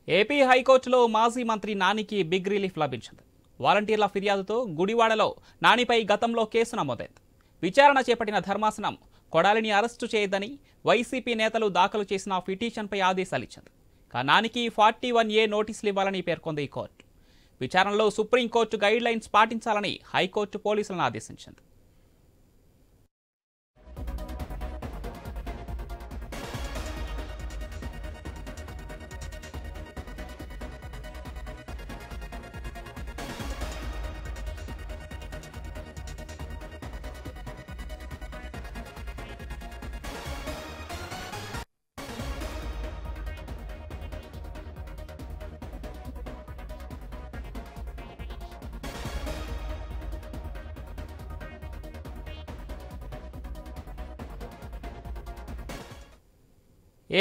AP హైకోర్టులో మాజీ మంత్రి నానికి బిగ్ రిలీఫ్ లభించింది. వాలంటీర్ల ఫిర్యాదుతో గుడివాడలో నానిపై గతంలో కేసు నమోదైంది. విచారణ చేపట్టిన ధర్మాసనం కొడాలిని అరెస్టు చేయొద్దని వైసీపీ నేతలు దాఖలు చేసిన పిటిషన్పై ఆదేశాలిచ్చింది. నానికి 41A నోటీసులు ఇవ్వాలని పేర్కొంది ఈ కోర్టు. విచారణలో సుప్రీంకోర్టు గైడ్ లైన్స్ పాటించాలని హైకోర్టు పోలీసులను ఆదేశించింది.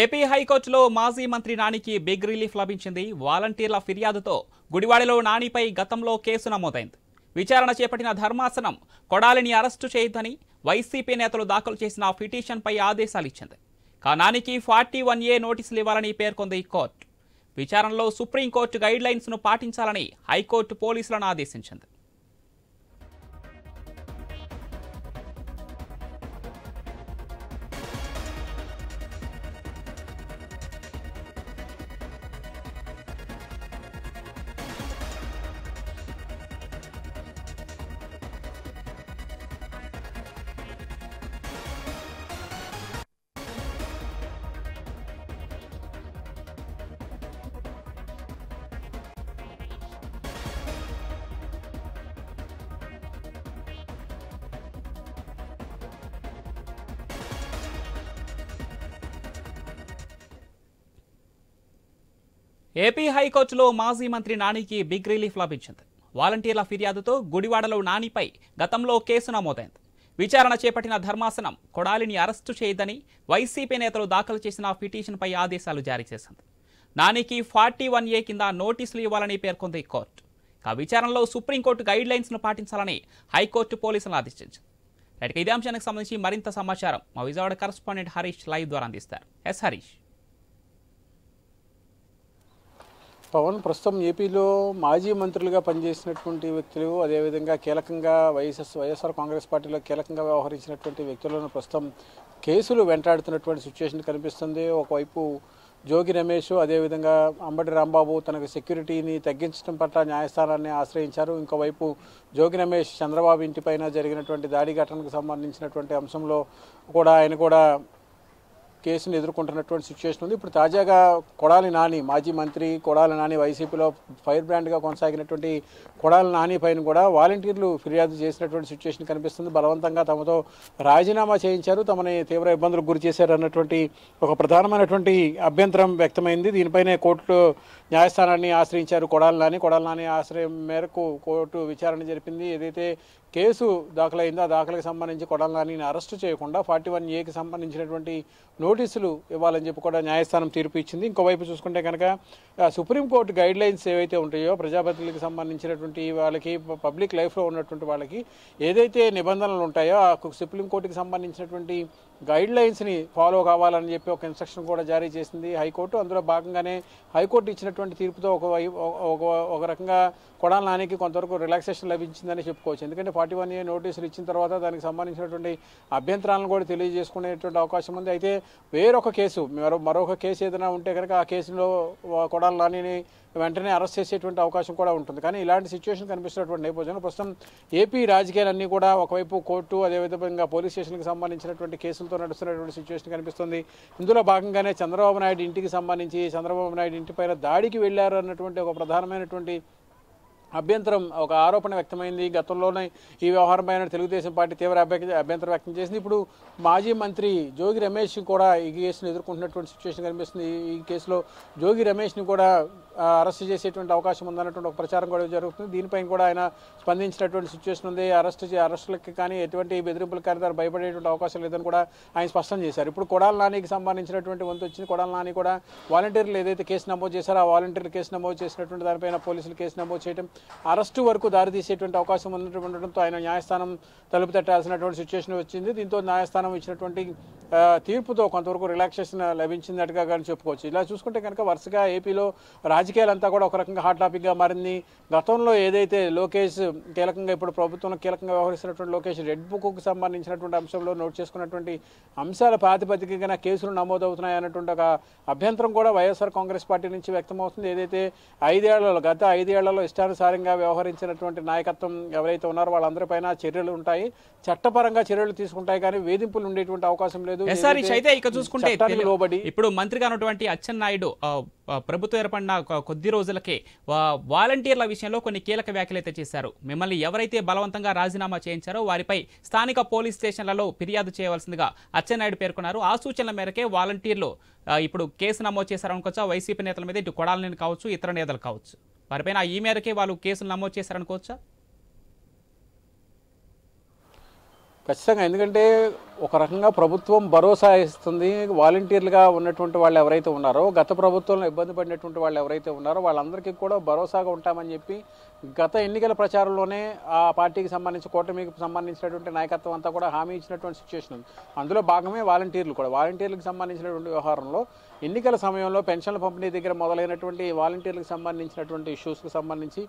ఏపీ హైకోర్టులో మాజీ మంత్రి నానికి బిగ్ రిలీఫ్ లభించింది. వాలంటీర్ల ఫిర్యాదుతో గుడివాడలో నానిపై గతంలో కేసు నమోదైంది. విచారణ చేపట్టిన ధర్మాసనం కొడాలిని అరెస్టు చేయొద్దని వైసీపీ నేతలు దాఖలు చేసిన పిటిషన్పై ఆదేశాలిచ్చింది. నానికి 41A నోటీసులు ఇవ్వాలని పేర్కొంది ఈ కోర్టు. విచారణలో సుప్రీంకోర్టు గైడ్ లైన్స్ను పాటించాలని హైకోర్టు పోలీసులను ఆదేశించింది. ఏపీ హైకోర్టులో మాజీ మంత్రి నానికి బిగ్ రిలీఫ్ లభించింది. వాలంటీర్ల ఫిర్యాదుతో గుడివాడలో నానిపై గతంలో కేసు నమోదైంది. విచారణ చేపట్టిన ధర్మాసనం కొడాలిని అరెస్టు చేయొద్దని వైసీపీ నేతలు దాఖలు చేసిన పిటిషన్పై ఆదేశాలు జారీ చేసింది. నానికి 41A కింద నోటీసులు ఇవ్వాలని పేర్కొంది కోర్టు. విచారణలో సుప్రీంకోర్టు గైడ్ లైన్స్ను పాటించాలని హైకోర్టు పోలీసులను ఆదేశించింది. ఇదే అంశానికి సంబంధించి మరింత సమాచారం మా విజయవాడ కరెస్పాండెంట్ హరీష్ లైవ్ ద్వారా అందిస్తారు. ఎస్ హరీష్. పవన్, ప్రస్తుతం ఏపీలో మాజీ మంత్రులుగా పనిచేసినటువంటి వ్యక్తులు, అదేవిధంగా కీలకంగా వైఎస్ఆర్ కాంగ్రెస్ పార్టీలో కీలకంగా వ్యవహరించినటువంటి వ్యక్తులను ప్రస్తుతం కేసులు వెంటాడుతున్నటువంటి సిచ్యువేషన్ కనిపిస్తుంది. ఒకవైపు జోగి రమేష్, అదేవిధంగా అంబటి రాంబాబు తనకు సెక్యూరిటీని తగ్గించడం పట్ల న్యాయస్థానాన్ని ఆశ్రయించారు. ఇంకోవైపు జోగి రమేష్ చంద్రబాబు ఇంటిపైన జరిగినటువంటి దాడి ఘటనకు సంబంధించినటువంటి అంశంలో కూడా ఆయన కూడా కేసును ఎదుర్కొంటున్నటువంటి సిచ్యువేషన్ ఉంది. ఇప్పుడు తాజాగా కొడాలి నాని, మాజీ మంత్రి కొడాలి నాని, వైసీపీలో ఫైర్ బ్రాండ్గా కొనసాగినటువంటి కొడాలి నాని పైన కూడా వాలంటీర్లు ఫిర్యాదు చేసినటువంటి సిచ్యువేషన్ కనిపిస్తుంది. బలవంతంగా తమతో రాజీనామా చేయించారు, తమని తీవ్ర ఇబ్బందులకు గురి చేశారు అన్నటువంటి ఒక ప్రధానమైనటువంటి అభ్యంతరం వ్యక్తమైంది. దీనిపైనే కోర్టు న్యాయస్థానాన్ని ఆశ్రయించారు కొడాలి నాని ఆశ్రయం మేరకు కోర్టు విచారణ జరిపింది. ఏదైతే కేసు దాఖలైందో ఆ దాఖలకు సంబంధించి కొడాలి నానిని అరెస్టు చేయకుండా 41Aకి సంబంధించినటువంటి నోటీసులు ఇవ్వాలని చెప్పి కూడా న్యాయస్థానం తీర్పు ఇచ్చింది. ఇంకోవైపు చూసుకుంటే కనుక సుప్రీంకోర్టు గైడ్ లైన్స్ ఏవైతే ఉంటాయో ప్రజాప్రతినిధులకు సంబంధించినటువంటి వాళ్ళకి, పబ్లిక్ లైఫ్లో ఉన్నటువంటి వాళ్ళకి ఏదైతే నిబంధనలు ఉంటాయో ఆ సుప్రీంకోర్టుకి సంబంధించినటువంటి గైడ్ లైన్స్ని ఫాలో కావాలని చెప్పి ఒక ఇన్స్ట్రక్షన్ కూడా జారీ చేసింది హైకోర్టు. అందులో భాగంగానే హైకోర్టు ఇచ్చినటువంటి తీర్పుతో ఒక రకంగా కొడాలి నానికి కొంతవరకు రిలాక్సేషన్ లభించిందని చెప్పుకోవచ్చు. ఎందుకంటే 41A నోటీసులు ఇచ్చిన తర్వాత దానికి సంబంధించినటువంటి అభ్యంతరాలను కూడా తెలియజేసుకునేటువంటి అవకాశం ఉంది. అయితే వేరొక కేసు, మరొక కేసు ఏదైనా ఉంటే కనుక ఆ కేసులో కొడాలి నానిని వెంటనే అరెస్ట్ చేసేటువంటి అవకాశం కూడా ఉంటుంది. కానీ ఇలాంటి సిచ్యువేషన్ కనిపిస్తున్నటువంటి నేపథ్యంలో ప్రస్తుతం ఏపీ రాజకీయాలన్నీ కూడా ఒకవైపు కోర్టు, అదేవిధంగా పోలీస్ స్టేషన్కి సంబంధించినటువంటి కేసులతో నడుస్తున్నటువంటి సిచ్యువేషన్ కనిపిస్తుంది. ఇందులో భాగంగానే చంద్రబాబు నాయుడు ఇంటికి సంబంధించి చంద్రబాబు నాయుడు ఇంటిపైన దాడికి వెళ్లారు అన్నటువంటి ఒక ప్రధానమైనటువంటి అభ్యంతరం, ఒక ఆరోపణ వ్యక్తమైంది. గతంలోనే ఈ వ్యవహారమైన తెలుగుదేశం పార్టీ తీవ్ర అభ్యంతరం వ్యక్తం చేసింది. ఇప్పుడు మాజీ మంత్రి జోగి రమేష్ కూడా ఈ కేసును ఎదుర్కొంటున్నటువంటి సిచ్యువేషన్ కనిపిస్తుంది. ఈ కేసులో జోగి రమేష్ని కూడా అరెస్ట్ చేసేటువంటి అవకాశం ఉందన్నటువంటి ఒక ప్రచారం కూడా జరుగుతుంది. దీనిపైన కూడా ఆయన స్పందించినటువంటి సిచ్యువేషన్ ఉంది. అరెస్టులకి కానీ ఎటువంటి బెదిరింపులకు కానీ దాన్ని భయపడేటువంటి అవకాశం లేదని కూడా ఆయన స్పష్టం చేశారు. ఇప్పుడు కొడాలి నానికి సంబంధించినటువంటి వంతు వచ్చింది. కొడాలి నాని కూడా వాలంటీర్లు ఏదైతే కేసు నమోదు చేశారో ఆ వాలంటీర్లు కేసు నమోదు చేసినటువంటి దానిపైన పోలీసులు కేసు నమోదు చేయడం, అరెస్టు వరకు దారితీసేటువంటి అవకాశం ఉండడంతో ఆయన న్యాయస్థానం తలుపు తట్టాల్సినటువంటి సిచ్యువేషన్ వచ్చింది. దీంతో న్యాయస్థానం ఇచ్చినటువంటి తీర్పుతో కొంతవరకు రిలాక్సేషన్ లభించినట్టుగా కానీ చెప్పుకోవచ్చు. ఇలా చూసుకుంటే కనుక వరుసగా ఏపీలో రాజకీయాలంతా కూడా ఒక రకంగా హాట్ టాపిక్గా మారింది. గతంలో ఏదైతే లోకేష్ కీలకంగా ఇప్పుడు ప్రభుత్వంలో కీలకంగా వ్యవహరిస్తున్నటువంటి లోకేష్ రెడ్ బుక్కు సంబంధించినటువంటి అంశంలో నోట్ చేసుకున్నటువంటి అంశాల ప్రాతిపదికగా కేసులు నమోదవుతున్నాయి అన్నటువంటి ఒక అభ్యంతరం కూడా వైఎస్ఆర్ కాంగ్రెస్ పార్టీ నుంచి వ్యక్తమవుతుంది. ఏదైతే గత 5 ఏళ్లలో ఇష్టానుసారంగా వ్యవహరించినటువంటి నాయకత్వం ఎవరైతే ఉన్నారో వాళ్ళందరిపైన చర్యలు ఉంటాయి, చట్టపరంగా చర్యలు తీసుకుంటాయి, కానీ వేధింపులు ఉండేటువంటి అవకాశం లేదు. అయితే ఇక చూసుకుంటే ఇప్పుడు మంత్రిగా ఉన్నటువంటి అచ్చెన్నాయుడు ప్రభుత్వం ఏర్పడిన కొద్ది రోజులకే వాలంటీర్ల విషయంలో కొన్ని కీలక వ్యాఖ్యలు అయితే చేశారు. మిమ్మల్ని ఎవరైతే బలవంతంగా రాజీనామా చేయించారో వారిపై స్థానిక పోలీస్ స్టేషన్లలో ఫిర్యాదు చేయవలసిందిగా అచ్చెన్నాయుడు పేర్కొన్నారు. ఆ సూచనల మేరకే వాలంటీర్లు ఇప్పుడు కేసు నమోదు చేశారనుకోవచ్చా? వైసీపీ నేతల మీద ఇటు కొడాలని కావచ్చు, ఇతర నేతలు కావచ్చు, వారిపైన ఈ మేరకే వాళ్ళు కేసులు నమోదు చేశారనుకోవచ్చా? ఖచ్చితంగా, ఎందుకంటే ఒక రకంగా ప్రభుత్వం భరోసా ఇస్తుంది. వాలంటీర్లుగా ఉన్నటువంటి వాళ్ళు ఎవరైతే ఉన్నారో, గత ప్రభుత్వంలో ఇబ్బంది పడినటువంటి వాళ్ళు ఎవరైతే ఉన్నారో వాళ్ళందరికీ కూడా భరోసాగా ఉంటామని చెప్పి గత ఎన్నికల ప్రచారంలోనే ఆ పార్టీకి సంబంధించి కూటమికి సంబంధించినటువంటి నాయకత్వం అంతా కూడా హామీ ఇచ్చినటువంటి సిచ్యువేషన్ ఉంది. అందులో భాగమే వాలంటీర్లు కూడా. వాలంటీర్లకు సంబంధించినటువంటి వ్యవహారంలో ఎన్నికల సమయంలో పెన్షన్ల పంపిణీ దగ్గర మొదలైనటువంటి వాలంటీర్లకు సంబంధించినటువంటి ఇష్యూస్కి సంబంధించి,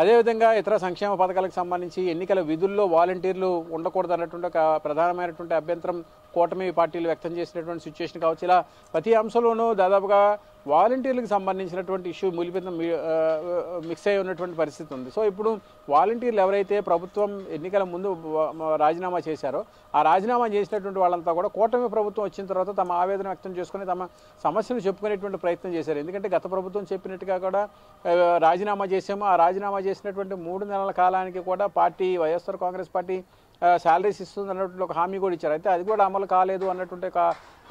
అదేవిధంగా ఇతర సంక్షేమ పథకాలకు సంబంధించి ఎన్నికల విధుల్లో వాలంటీర్లు ఉండకూడదు అన్నటువంటి ఒక ప్రధానమైనటువంటి అభ్యంతరం కూటమి పార్టీలు వ్యక్తం చేసినటువంటి సిచ్యువేషన్ కావచ్చు. ఇలా ప్రతి అంశంలోనూ దాదాపుగా వాలంటీర్లకు సంబంధించినటువంటి ఇష్యూ మిక్స్ అయి ఉన్నటువంటి పరిస్థితి ఉంది. సో ఇప్పుడు వాలంటీర్లు ఎవరైతే ప్రభుత్వం ఎన్నికల ముందు రాజీనామా చేశారో ఆ రాజీనామా చేసినటువంటి వాళ్ళంతా కూడా కూటమి ప్రభుత్వం వచ్చిన తర్వాత తమ ఆవేదన వ్యక్తం చేసుకుని తమ సమస్యలు చెప్పుకునేటువంటి ప్రయత్నం చేశారు. ఎందుకంటే గత ప్రభుత్వం చెప్పినట్టుగా కూడా రాజీనామా చేసాము, ఆ రాజీనామా చేసినటువంటి 3 నెలల కాలానికి కూడా party YSR Congress party salaries ఇస్తుంది అన్నటువంటి ఒక హామీ కూడా ఇచ్చారు. అయితే అది కూడా అమలు కాలేదు అన్నటువంటి ఒక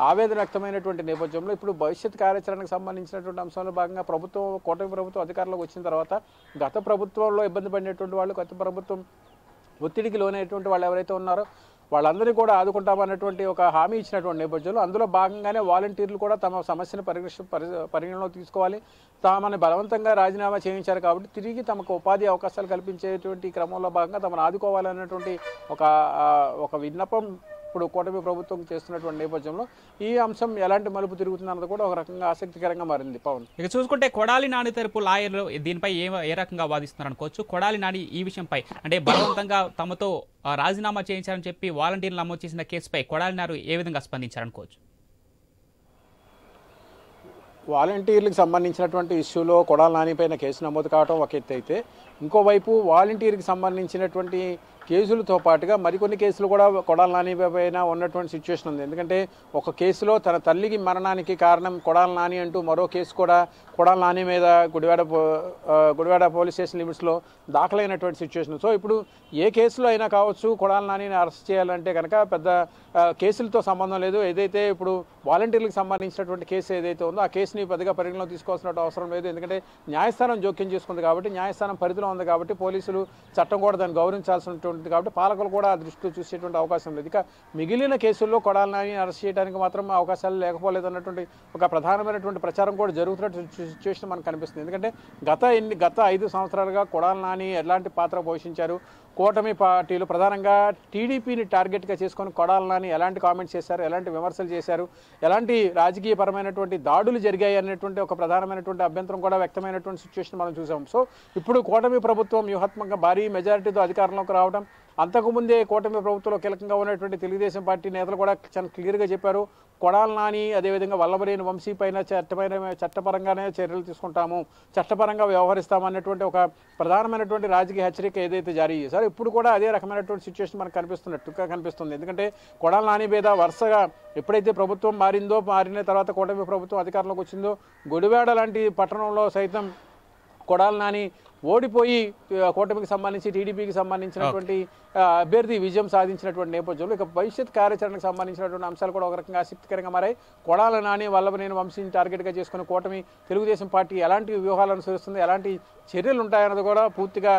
ఆవేదన వ్యక్తమైనటువంటి నేపథ్యంలో ఇప్పుడు భవిష్యత్ కార్యాచరణకు సంబంధించినటువంటి అంశంలో భాగంగా కూటమి ప్రభుత్వం అధికారంలోకి వచ్చిన తర్వాత గత ప్రభుత్వంలో ఇబ్బంది పడినటువంటి వాళ్ళు, గత ప్రభుత్వం ఒత్తిడికి లోనైనటువంటి వాళ్ళు ఎవరైతే ఉన్నారో వాళ్ళందరినీ కూడా ఆదుకుంటామన్నటువంటి ఒక హామీ ఇచ్చినటువంటి నేపథ్యంలో అందులో భాగంగానే వాలంటీర్లు కూడా తమ సమస్యను పరిగణలోకి తీసుకోవాలి. తమని బలవంతంగా రాజీనామా చేయించారు కాబట్టి తిరిగి తమకు ఉపాధి అవకాశాలు కల్పించేటువంటి క్రమంలో భాగంగా తమను ఆదుకోవాలన్నటువంటి ఒక విన్నపం ఇప్పుడు కూటమి ప్రభుత్వం చేస్తున్నటువంటి నేపథ్యంలో ఈ అంశం ఎలాంటి మలుపు తిరుగుతుందన్నది కూడా ఒక రకంగా ఆసక్తికరంగా మారింది. పవన్, ఇక చూసుకుంటే కొడాలి నాని తరపు లాయర్లు దీనిపై ఏ రకంగా వాదిస్తున్నారు అనుకోవచ్చు? కొడాలి నాని ఈ విషయంపై అంటే బలవంతంగా తమతో రాజీనామా చేయించారని చెప్పి వాలంటీర్లు నమోదు చేసిన కేసుపై కొడాలి నాని ఏ విధంగా స్పందించారనుకోవచ్చు? వాలంటీర్లకు సంబంధించినటువంటి ఇష్యూలో కొడాలి నాని పైన కేసు నమోదు కావడం ఒక ఎత్తు అయితే, ఇంకోవైపు వాలంటీర్కి సంబంధించినటువంటి కేసులతో పాటుగా మరికొన్ని కేసులు కూడా కొడాలి నాని పైన ఉన్నటువంటి సిచ్యువేషన్ ఉంది. ఎందుకంటే ఒక కేసులో తన తల్లికి మరణానికి కారణం కొడాలి నాని అంటూ మరో కేసు కూడా కొడాలి నాని మీద గుడివాడ పోలీస్ స్టేషన్ లిమిట్స్లో దాఖలైనటువంటి సిచ్యువేషన్. సో ఇప్పుడు ఏ కేసులో అయినా కావచ్చు కొడాలి నానిని అరెస్ట్ చేయాలంటే కనుక పెద్ద కేసులతో సంబంధం లేదు. ఏదైతే ఇప్పుడు వాలంటీర్లకు సంబంధించినటువంటి కేసు ఏదైతే ఉందో ఆ కేసుని పెద్దగా పరిగణలో తీసుకోవాల్సిన అవసరం లేదు. ఎందుకంటే న్యాయస్థానం జోక్యం చేసుకుంది కాబట్టి, న్యాయస్థానం పరిధిలో ఉంది కాబట్టి, పోలీసులు చట్టం కూడా దాన్ని గౌరవించాల్సినటువంటి కాబట్టి పాలకులు కూడా ఆ దృష్టిలో చూసేటువంటి అవకాశం లేదు. ఇక మిగిలిన కేసుల్లో కొడాలి నాని అరెస్ట్ చేయడానికి మాత్రం అవకాశాలు లేకపోలేదు అన్నటువంటి ఒక ప్రధానమైనటువంటి ప్రచారం కూడా జరుగుతున్నటువంటి సిచ్యువేషన్ మనకు కనిపిస్తుంది. ఎందుకంటే గత 5 సంవత్సరాలుగా కొడాలి నాని ఎలాంటి పాత్ర పోషించారు, కూటమి పార్టీలు ప్రధానంగా టీడీపీని టార్గెట్గా చేసుకొని కొడాలి నాని ఎలాంటి కామెంట్స్ చేశారు, ఎలాంటి విమర్శలు చేశారు, ఎలాంటి రాజకీయపరమైనటువంటి దాడులు జరిగాయి అనేటువంటి ఒక ప్రధానమైనటువంటి అభ్యంతరం కూడా వ్యక్తమైనటువంటి సిచ్యువేషన్ మనం చూసాం. సో ఇప్పుడు కూటమి ప్రభుత్వం వ్యూహాత్మకంగా భారీ మెజారిటీతో అధికారంలోకి రావడం, అంతకుముందే కూటమి ప్రభుత్వంలో కీలకంగా ఉన్నటువంటి తెలుగుదేశం పార్టీ నేతలు కూడా చాలా క్లియర్గా చెప్పారు, కొడాలి నాని అదేవిధంగా వల్లభనేని వంశీ పైన చట్టపరంగానే చర్యలు తీసుకుంటాము, చట్టపరంగా వ్యవహరిస్తామన్నటువంటి ఒక ప్రధానమైనటువంటి రాజకీయ హెచ్చరిక ఏదైతే జారీ చేశారో ఇప్పుడు కూడా అదే రకమైనటువంటి సిచ్యువేషన్ మనకు కనిపిస్తుంది. ఎందుకంటే కొడాలి నాని మీద వరుసగా ఎప్పుడైతే ప్రభుత్వం మారిన తర్వాత కూటమి ప్రభుత్వం అధికారంలోకి వచ్చిందో గుడివాడ లాంటి పట్టణంలో సైతం కొడాలి నాని ఓడిపోయి కూటమికి సంబంధించి టీడీపీకి సంబంధించినటువంటి అభ్యర్థి విజయం సాధించినటువంటి నేపథ్యంలో ఇక భవిష్యత్ కార్యాచరణకు సంబంధించినటువంటి అంశాలు కూడా ఒక రకంగా ఆసక్తికరంగా మారాయి. కొడాలి నాని వల్లభనేని వంశీని టార్గెట్గా చేసుకుని కూటమి తెలుగుదేశం పార్టీ ఎలాంటి వ్యూహాలను అనుసరిస్తుంది, ఎలాంటి చర్యలు ఉంటాయన్నది కూడా పూర్తిగా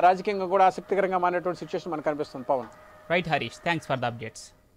రాజకీయంగా కూడా ఆసక్తికరంగా మారినటువంటి సిచ్యువేషన్ మనకు కనిపిస్తుంది. Pavan, right Harish, thanks for the updates.